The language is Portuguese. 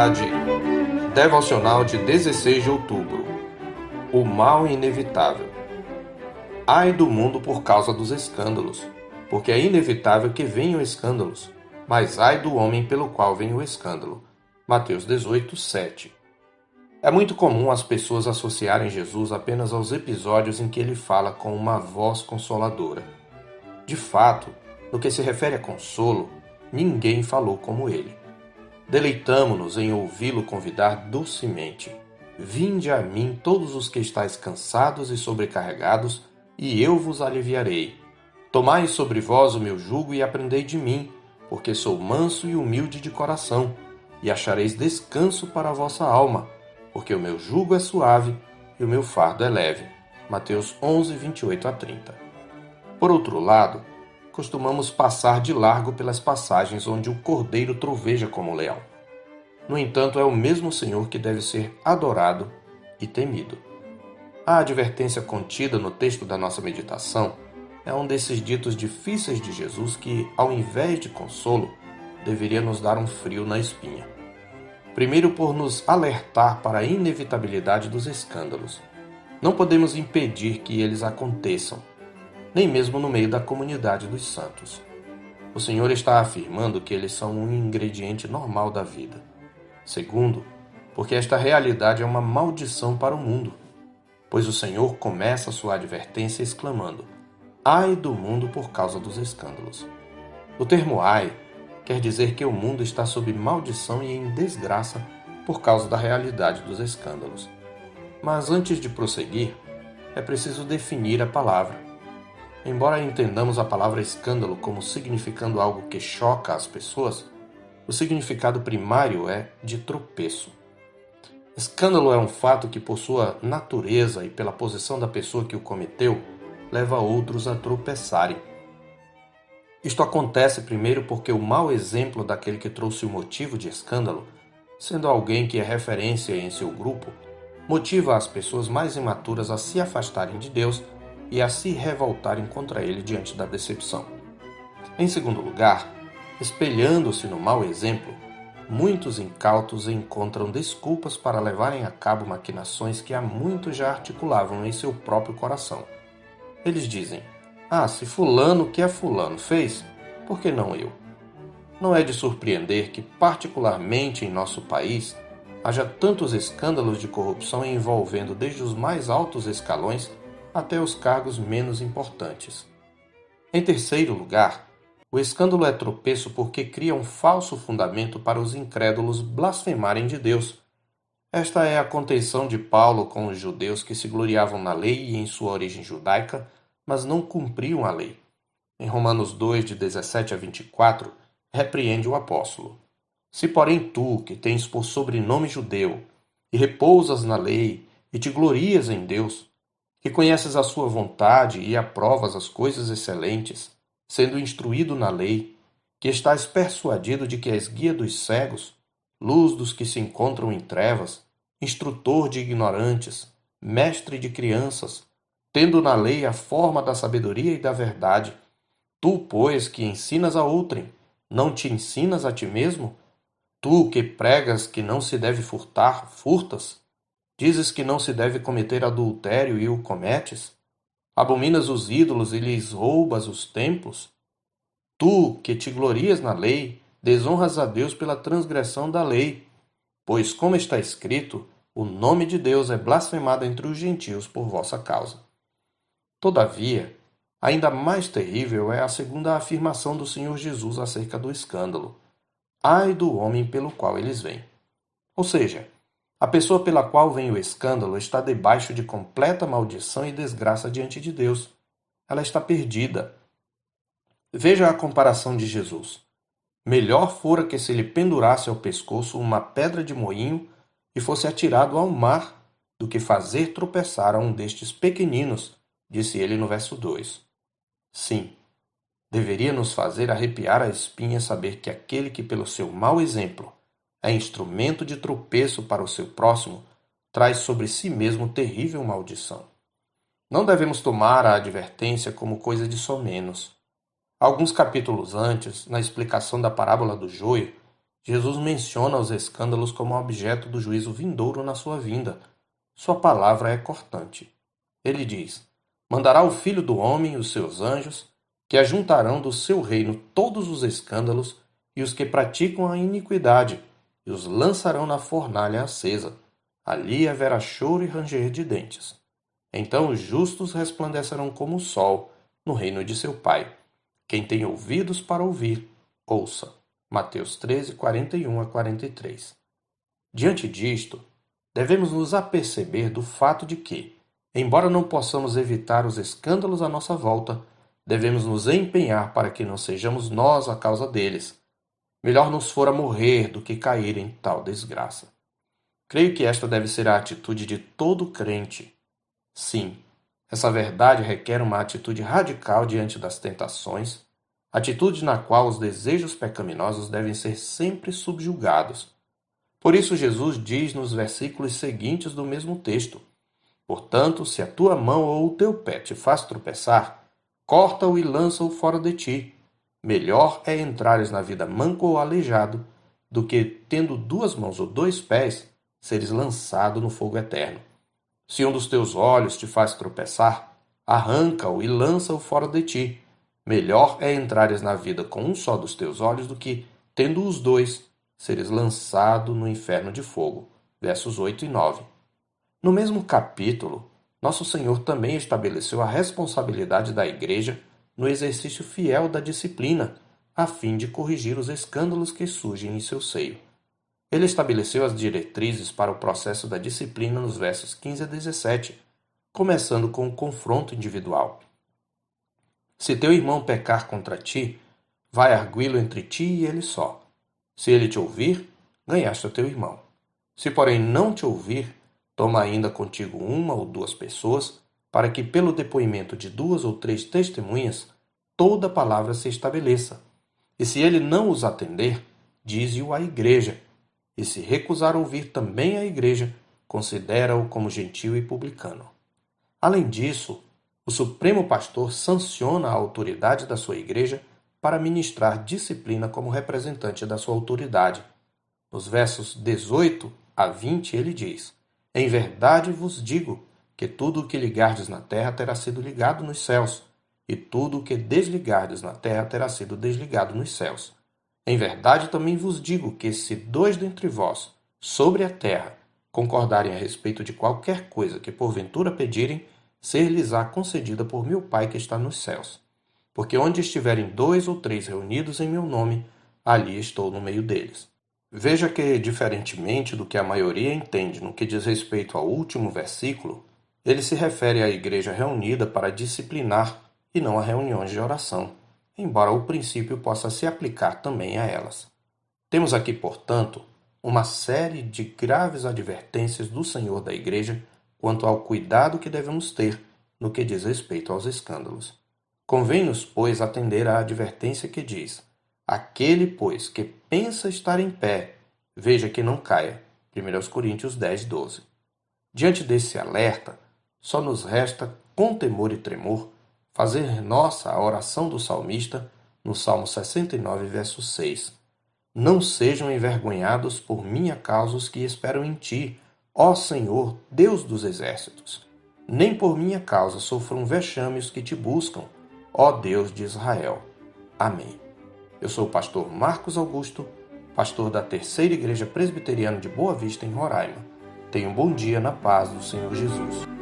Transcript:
Verdade. Devocional de 16 de outubro. O mal inevitável. Ai do mundo por causa dos escândalos, porque é inevitável que venham escândalos, mas ai do homem pelo qual vem o escândalo. Mateus 18, 7. É muito comum as pessoas associarem Jesus apenas aos episódios em que ele fala com uma voz consoladora. De fato, no que se refere a consolo, ninguém falou como ele. Deleitamo-nos em ouvi-lo convidar docemente. Vinde a mim todos os que estáis cansados e sobrecarregados, e eu vos aliviarei. Tomai sobre vós o meu jugo e aprendei de mim, porque sou manso e humilde de coração, e achareis descanso para a vossa alma, porque o meu jugo é suave e o meu fardo é leve. Mateus 11, 28 a 30. Por outro lado, costumamos passar de largo pelas passagens onde o cordeiro troveja como um leão. No entanto, é o mesmo Senhor que deve ser adorado e temido. A advertência contida no texto da nossa meditação é um desses ditos difíceis de Jesus que, ao invés de consolo, deveria nos dar um frio na espinha. Primeiro, por nos alertar para a inevitabilidade dos escândalos. Não podemos impedir que eles aconteçam, nem mesmo no meio da comunidade dos santos. O Senhor está afirmando que eles são um ingrediente normal da vida. Segundo, porque esta realidade é uma maldição para o mundo, pois o Senhor começa sua advertência exclamando: ai do mundo por causa dos escândalos. O termo ai quer dizer que o mundo está sob maldição e em desgraça por causa da realidade dos escândalos. Mas antes de prosseguir, é preciso definir a palavra. Embora entendamos a palavra escândalo como significando algo que choca as pessoas, o significado primário é de tropeço. Escândalo é um fato que, por sua natureza e pela posição da pessoa que o cometeu, leva outros a tropeçarem. Isto acontece primeiro porque o mau exemplo daquele que trouxe o motivo de escândalo, sendo alguém que é referência em seu grupo, motiva as pessoas mais imaturas a se afastarem de Deus e a se revoltarem contra ele diante da decepção. Em segundo lugar, espelhando-se no mau exemplo, muitos incautos encontram desculpas para levarem a cabo maquinações que há muito já articulavam em seu próprio coração. Eles dizem: se fulano que é fulano fez, por que não eu? Não é de surpreender que, particularmente em nosso país, haja tantos escândalos de corrupção envolvendo desde os mais altos escalões até os cargos menos importantes. Em terceiro lugar, o escândalo é tropeço porque cria um falso fundamento para os incrédulos blasfemarem de Deus. Esta é a contenção de Paulo com os judeus que se gloriavam na lei e em sua origem judaica, mas não cumpriam a lei. Em Romanos 2, de 17 a 24, repreende o apóstolo. Se, porém, tu, que tens por sobrenome judeu, e repousas na lei, e te glorias em Deus, que conheces a sua vontade e aprovas as coisas excelentes, sendo instruído na lei, que estás persuadido de que és guia dos cegos, luz dos que se encontram em trevas, instrutor de ignorantes, mestre de crianças, tendo na lei a forma da sabedoria e da verdade, tu, pois, que ensinas a outrem, não te ensinas a ti mesmo? Tu, que pregas que não se deve furtar, furtas? Dizes que não se deve cometer adultério e o cometes? Abominas os ídolos e lhes roubas os templos? Tu, que te glorias na lei, desonras a Deus pela transgressão da lei. Pois, como está escrito, o nome de Deus é blasfemado entre os gentios por vossa causa. Todavia, ainda mais terrível é a segunda afirmação do Senhor Jesus acerca do escândalo. Ai do homem pelo qual eles vêm. Ou seja, a pessoa pela qual vem o escândalo está debaixo de completa maldição e desgraça diante de Deus. Ela está perdida. Veja a comparação de Jesus. Melhor fora que se lhe pendurasse ao pescoço uma pedra de moinho e fosse atirado ao mar, do que fazer tropeçar a um destes pequeninos, disse ele no verso 2. Sim, deveria nos fazer arrepiar a espinha saber que aquele que, pelo seu mau exemplo, é instrumento de tropeço para o seu próximo, traz sobre si mesmo terrível maldição. Não devemos tomar a advertência como coisa de somenos. Alguns capítulos antes, na explicação da parábola do joio, Jesus menciona os escândalos como objeto do juízo vindouro na sua vinda. Sua palavra é cortante. Ele diz: mandará o Filho do Homem e os seus anjos, que ajuntarão do seu reino todos os escândalos e os que praticam a iniquidade, e os lançarão na fornalha acesa. Ali haverá choro e ranger de dentes. Então os justos resplandecerão como o sol no reino de seu Pai. Quem tem ouvidos para ouvir, ouça. Mateus 13, 41 a 43. Diante disto, devemos nos aperceber do fato de que, embora não possamos evitar os escândalos à nossa volta, devemos nos empenhar para que não sejamos nós a causa deles. Melhor nos fora morrer do que cair em tal desgraça. Creio que esta deve ser a atitude de todo crente. Sim, essa verdade requer uma atitude radical diante das tentações, atitude na qual os desejos pecaminosos devem ser sempre subjugados. Por isso Jesus diz nos versículos seguintes do mesmo texto: portanto, se a tua mão ou o teu pé te faz tropeçar, corta-o e lança-o fora de ti. Melhor é entrares na vida manco ou aleijado, do que, tendo duas mãos ou dois pés, seres lançado no fogo eterno. Se um dos teus olhos te faz tropeçar, arranca-o e lança-o fora de ti. Melhor é entrares na vida com um só dos teus olhos do que, tendo os dois, seres lançado no inferno de fogo. Versos 8 e 9. No mesmo capítulo, nosso Senhor também estabeleceu a responsabilidade da Igreja no exercício fiel da disciplina, a fim de corrigir os escândalos que surgem em seu seio. Ele estabeleceu as diretrizes para o processo da disciplina nos versos 15 a 17, começando com o confronto individual. Se teu irmão pecar contra ti, vai arguí-lo entre ti e ele só. Se ele te ouvir, ganhaste o teu irmão. Se, porém, não te ouvir, toma ainda contigo uma ou duas pessoas, para que, pelo depoimento de duas ou três testemunhas, toda palavra se estabeleça. E se ele não os atender, dize-o à igreja. E se recusar ouvir também a igreja, considera-o como gentio e publicano. Além disso, o Supremo Pastor sanciona a autoridade da sua igreja para ministrar disciplina como representante da sua autoridade. Nos versos 18 a 20 ele diz: em verdade vos digo que tudo o que ligardes na terra terá sido ligado nos céus, e tudo o que desligardes na terra terá sido desligado nos céus. Em verdade também vos digo que se dois dentre vós, sobre a terra, concordarem a respeito de qualquer coisa que porventura pedirem, ser-lhes-á concedida por meu Pai que está nos céus. Porque onde estiverem dois ou três reunidos em meu nome, ali estou no meio deles. Veja que, diferentemente do que a maioria entende no que diz respeito ao último versículo, ele se refere à igreja reunida para disciplinar e não a reuniões de oração, embora o princípio possa se aplicar também a elas. Temos aqui, portanto, uma série de graves advertências do Senhor da Igreja quanto ao cuidado que devemos ter no que diz respeito aos escândalos. Convém-nos, pois, atender à advertência que diz: aquele, pois, que pensa estar em pé, veja que não caia. 1 Coríntios 10, 12. Diante desse alerta, só nos resta, com temor e tremor, fazer nossa a oração do salmista no Salmo 69, verso 6. Não sejam envergonhados por minha causa os que esperam em ti, ó Senhor, Deus dos exércitos. Nem por minha causa sofram vexame os que te buscam, ó Deus de Israel. Amém. Eu sou o pastor Marcos Augusto, pastor da Terceira Igreja Presbiteriana de Boa Vista, em Roraima. Tenha um bom dia na paz do Senhor Jesus.